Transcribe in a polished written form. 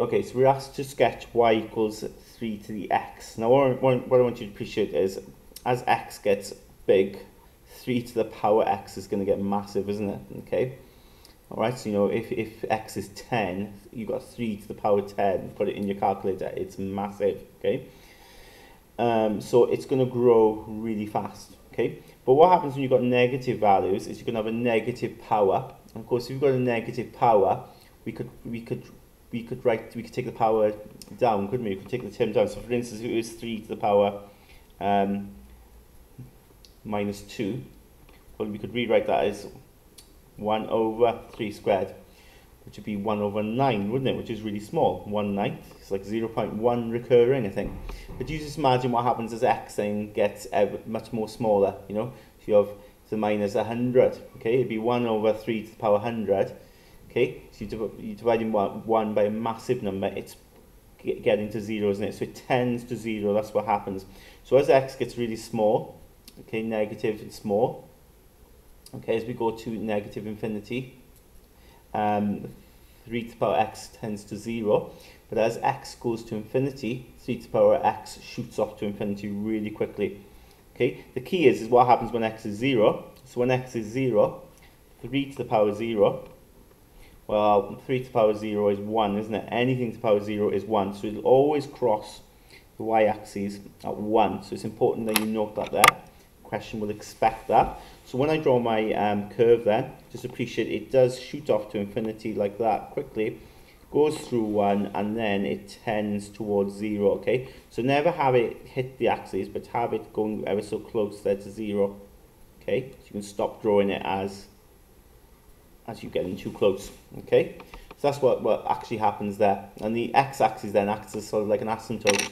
Okay, so we're asked to sketch y equals 3 to the x. Now what I want you to appreciate is, as x gets big, 3 to the power x is going to get massive, isn't it? Okay. Alright, so you know, if x is 10, you've got 3 to the power 10, put it in your calculator, it's massive, okay? So it's going to grow really fast, okay? But what happens when you've got negative values is you're going to have a negative power. And of course, if you've got a negative power, we could take the power down, couldn't we? We could take the term down. So for instance, if it was 3 to the power minus 2, well, we could rewrite that as 1 over 3 squared, which would be 1 over 9, wouldn't it? Which is really small, 1/9. It's like 0.1 recurring, I think. But you just imagine what happens as x then gets much more smaller, you know? If you have to minus 100, okay? It'd be 1 over 3 to the power 100, okay? So you're dividing 1 by a massive number, it's getting to 0, isn't it? So it tends to 0, that's what happens. So as x gets really small, okay, negative and small, okay, as we go to negative infinity, 3 to the power x tends to 0, but as x goes to infinity, 3 to the power x shoots off to infinity really quickly. Okay, the key is what happens when x is 0. So when x is 0, 3 to the power 0, well, 3 to the power 0 is 1, isn't it? Anything to the power 0 is 1, so it'll always cross the y-axis at 1. So it's important that you note that there. Question will expect that. So when I draw my curve then, just appreciate it does shoot off to infinity like that quickly, goes through 1, and then it tends towards 0, okay? So never have it hit the axis, but have it going ever so close there to 0, okay? So you can stop drawing it as you're getting too close, okay? So that's what actually happens there. And the x-axis then acts as sort of like an asymptote.